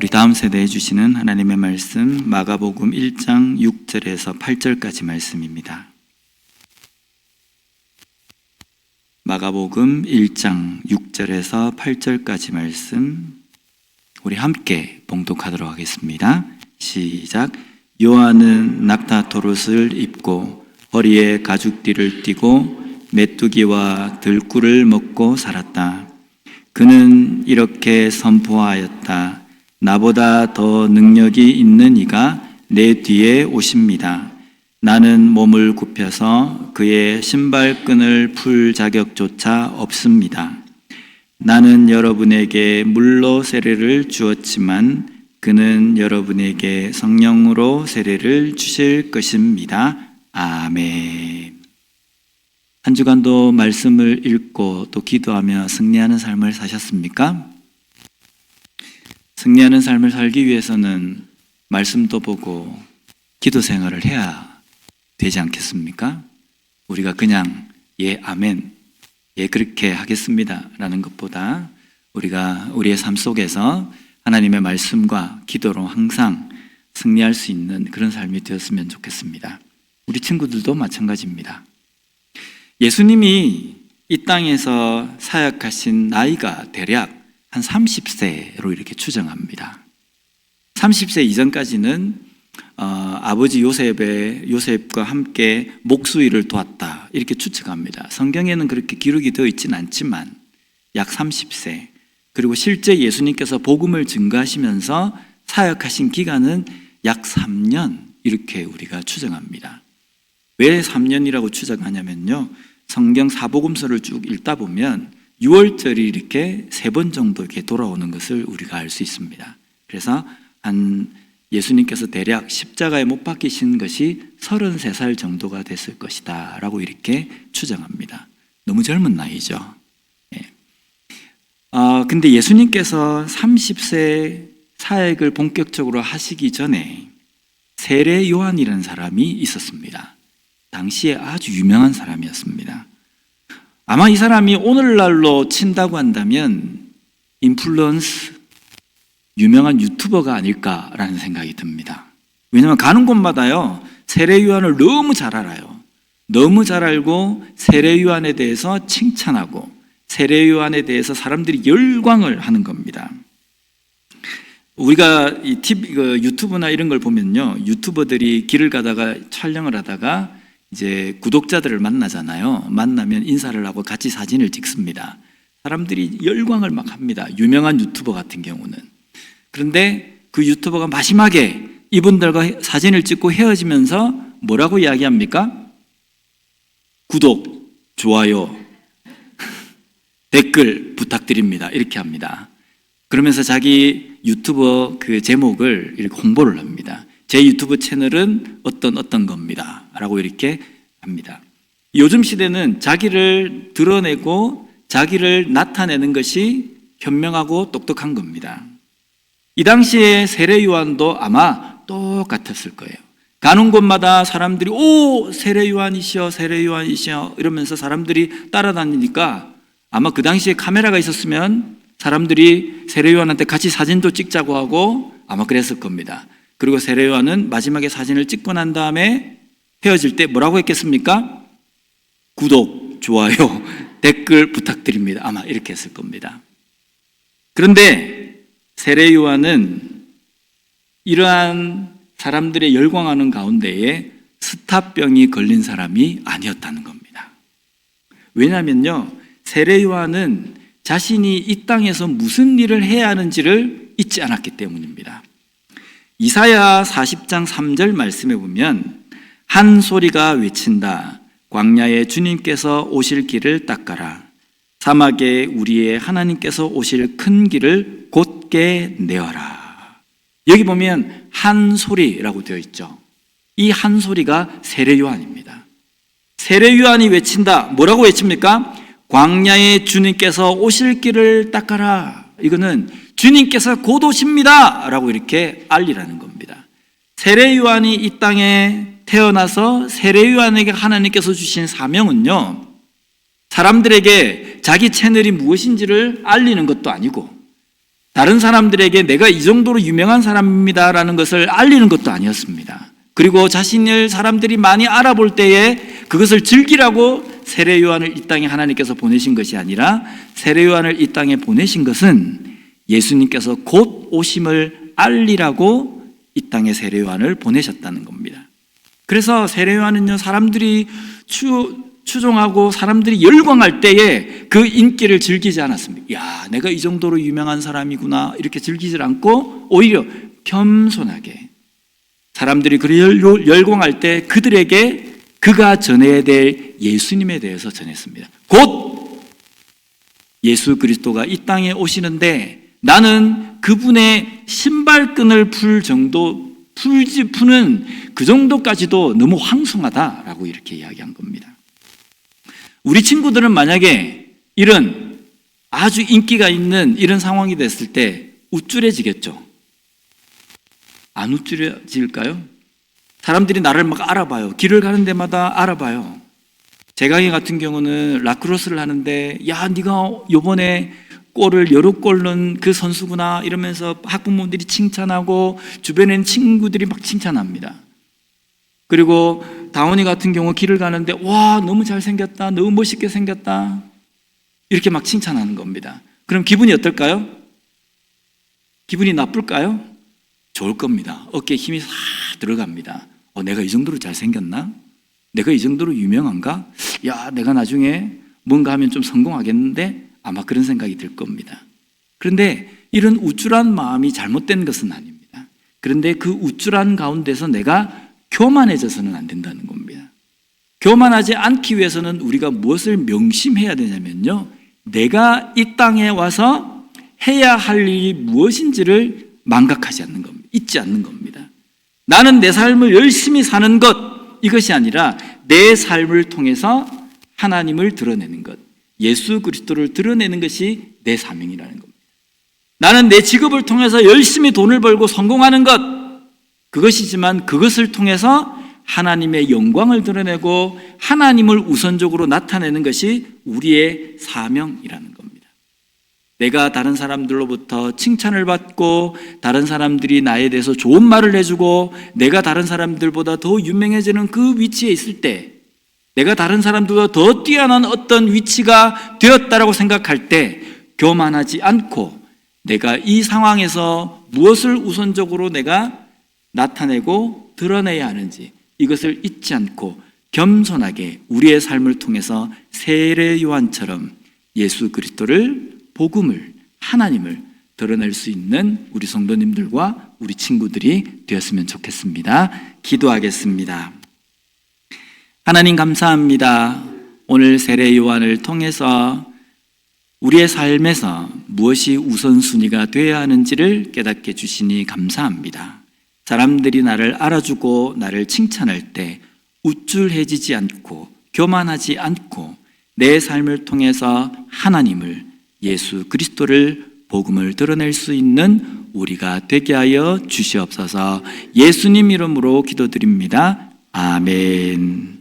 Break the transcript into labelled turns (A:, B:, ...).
A: 우리 다음 세대에 주시는 하나님의 말씀 마가복음 1장 6절에서 8절까지 말씀입니다. 마가복음 1장 6절에서 8절까지 말씀 우리 함께 봉독하도록 하겠습니다. 시작. 요한은 낙타토롯을 입고 허리에 가죽띠를 띠고 메뚜기와 들꿀을 먹고 살았다. 그는 이렇게 선포하였다. 나보다 더 능력이 있는 이가 내 뒤에 오십니다. 나는 몸을 굽혀서 그의 신발끈을 풀 자격조차 없습니다. 나는 여러분에게 물로 세례를 주었지만 그는 여러분에게 성령으로 세례를 주실 것입니다. 아멘. 한 주간도 말씀을 읽고 또 기도하며 승리하는 삶을 사셨습니까? 승리하는 삶을 살기 위해서는 말씀도 보고 기도 생활을 해야 되지 않겠습니까? 우리가 그냥 예, 아멘, 예, 그렇게 하겠습니다 라는 것보다 우리가 우리의 삶 속에서 하나님의 말씀과 기도로 항상 승리할 수 있는 그런 삶이 되었으면 좋겠습니다. 우리 친구들도 마찬가지입니다. 예수님이 이 땅에서 사역하신 나이가 대략 한 30세로 이렇게 추정합니다. 30세 이전까지는 아버지 요셉과 함께 목수일을 도왔다 이렇게 추측합니다. 성경에는 그렇게 기록이 되어 있지는 않지만 약 30세, 그리고 실제 예수님께서 복음을 증거하시면서 사역하신 기간은 약 3년 이렇게 우리가 추정합니다. 왜 3년이라고 추정하냐면요, 성경 사복음서를 쭉 읽다 보면 6월절이 이렇게 3번 정도 이렇게 돌아오는 것을 우리가 알 수 있습니다. 그래서 예수님께서 대략 십자가에 못 박히신 것이 33살 정도가 됐을 것이다 라고 이렇게 추정합니다. 너무 젊은 나이죠. 근데 예수님께서 30세 사역을 본격적으로 하시기 전에 세례 요한이라는 사람이 있었습니다. 당시에 아주 유명한 사람이었습니다. 아마 이 사람이 오늘날로 친다고 한다면 인플루언스, 유명한 유튜버가 아닐까라는 생각이 듭니다. 왜냐하면 가는 곳마다요 세례 요한을 너무 잘 알아요. 너무 잘 알고 세례 요한에 대해서 칭찬하고 세례 요한에 대해서 사람들이 열광을 하는 겁니다. 우리가 이 유튜브나 이런 걸 보면요, 유튜버들이 길을 가다가 촬영을 하다가 이제 구독자들을 만나잖아요. 만나면 인사를 하고 같이 사진을 찍습니다. 사람들이 열광을 막 합니다. 유명한 유튜버 같은 경우는. 그런데 그 유튜버가 마지막에 이분들과 사진을 찍고 헤어지면서 뭐라고 이야기합니까? 구독, 좋아요, 댓글 부탁드립니다. 이렇게 합니다. 그러면서 자기 유튜버 그 제목을 이렇게 홍보를 합니다. 제 유튜브 채널은 어떤 겁니다 라고 이렇게 합니다. 요즘 시대는 자기를 드러내고 자기를 나타내는 것이 현명하고 똑똑한 겁니다. 이 당시에 세례 요한도 아마 똑같았을 거예요. 가는 곳마다 사람들이 오, 세례 요한이시여, 세례 요한이시여 이러면서 사람들이 따라다니니까 아마 그 당시에 카메라가 있었으면 사람들이 세례 요한한테 같이 사진도 찍자고 하고 아마 그랬을 겁니다. 그리고 세례 요한은 마지막에 사진을 찍고 난 다음에 헤어질 때 뭐라고 했겠습니까? 구독, 좋아요, 댓글 부탁드립니다. 아마 이렇게 했을 겁니다. 그런데 세례 요한은 이러한 사람들의 열광하는 가운데에 스타병이 걸린 사람이 아니었다는 겁니다. 왜냐하면요, 세례 요한은 자신이 이 땅에서 무슨 일을 해야 하는지를 잊지 않았기 때문입니다. 이사야 40장 3절 말씀에 보면 한 소리가 외친다. 광야에 주님께서 오실 길을 닦아라. 사막에 우리의 하나님께서 오실 큰 길을 곧게 내어라. 여기 보면 한 소리라고 되어 있죠. 이 한 소리가 세례 요한입니다. 세례 요한이 외친다. 뭐라고 외칩니까? 광야에 주님께서 오실 길을 닦아라. 이거는 주님께서 곧 오십니다 라고 이렇게 알리라는 겁니다. 세례 요한이 이 땅에 태어나서 세례 요한에게 하나님께서 주신 사명은요, 사람들에게 자기 채널이 무엇인지를 알리는 것도 아니고 다른 사람들에게 내가 이 정도로 유명한 사람입니다라는 것을 알리는 것도 아니었습니다. 그리고 자신을 사람들이 많이 알아볼 때에 그것을 즐기라고 세례 요한을 이 땅에 하나님께서 보내신 것이 아니라 세례 요한을 이 땅에 보내신 것은 예수님께서 곧 오심을 알리라고 이 땅에 세례 요한을 보내셨다는 겁니다. 그래서 세례 요한은요, 사람들이 추종하고 사람들이 열광할 때에 그 인기를 즐기지 않았습니다. 야, 내가 이 정도로 유명한 사람이구나 이렇게 즐기지 않고 오히려 겸손하게 사람들이 그를 열광할 때 그들에게 그가 전해야 될 예수님에 대해서 전했습니다. 곧 예수 그리스도가 이 땅에 오시는데 나는 그분의 신발끈을 푸는 그 정도까지도 너무 황송하다라고 이렇게 이야기한 겁니다. 우리 친구들은 만약에 이런 아주 인기가 있는 이런 상황이 됐을 때 우쭐해지겠죠? 안 우쭐해질까요? 사람들이 나를 막 알아봐요. 길을 가는 데마다 알아봐요. 제 강의 같은 경우는 라크로스를 하는데 야, 네가 요번에 골을 여러 골 넣은 그 선수구나 이러면서 학부모들이 칭찬하고 주변에 있는 친구들이 막 칭찬합니다. 그리고 다원이 같은 경우 길을 가는데 와, 너무 잘생겼다, 너무 멋있게 생겼다 이렇게 막 칭찬하는 겁니다. 그럼 기분이 어떨까요? 기분이 나쁠까요? 좋을 겁니다. 어깨에 힘이 싹 들어갑니다. 내가 이 정도로 잘생겼나? 내가 이 정도로 유명한가? 야, 내가 나중에 뭔가 하면 좀 성공하겠는데? 아마 그런 생각이 들 겁니다. 그런데 이런 우쭐한 마음이 잘못된 것은 아닙니다. 그런데 그 우쭐한 가운데서 내가 교만해져서는 안 된다는 겁니다. 교만하지 않기 위해서는 우리가 무엇을 명심해야 되냐면요, 내가 이 땅에 와서 해야 할 일이 무엇인지를 망각하지 않는 겁니다. 잊지 않는 겁니다. 나는 내 삶을 열심히 사는 것, 이것이 아니라 내 삶을 통해서 하나님을 드러내는 것, 예수 그리스도를 드러내는 것이 내 사명이라는 겁니다. 나는 내 직업을 통해서 열심히 돈을 벌고 성공하는 것, 그것이지만 그것을 통해서 하나님의 영광을 드러내고 하나님을 우선적으로 나타내는 것이 우리의 사명이라는 겁니다. 내가 다른 사람들로부터 칭찬을 받고 다른 사람들이 나에 대해서 좋은 말을 해주고 내가 다른 사람들보다 더 유명해지는 그 위치에 있을 때, 내가 다른 사람들보다 더 뛰어난 어떤 위치가 되었다라고 생각할 때 교만하지 않고 내가 이 상황에서 무엇을 우선적으로 내가 나타내고 드러내야 하는지 이것을 잊지 않고 겸손하게 우리의 삶을 통해서 세례 요한처럼 예수 그리스도를, 복음을, 하나님을 드러낼 수 있는 우리 성도님들과 우리 친구들이 되었으면 좋겠습니다. 기도하겠습니다. 하나님 감사합니다. 오늘 세례 요한을 통해서 우리의 삶에서 무엇이 우선순위가 되어야 하는지를 깨닫게 주시니 감사합니다. 사람들이 나를 알아주고 나를 칭찬할 때 우쭐해지지 않고 교만하지 않고 내 삶을 통해서 하나님을, 예수 그리스도를, 복음을 드러낼 수 있는 우리가 되게 하여 주시옵소서. 예수님 이름으로 기도드립니다. 아멘.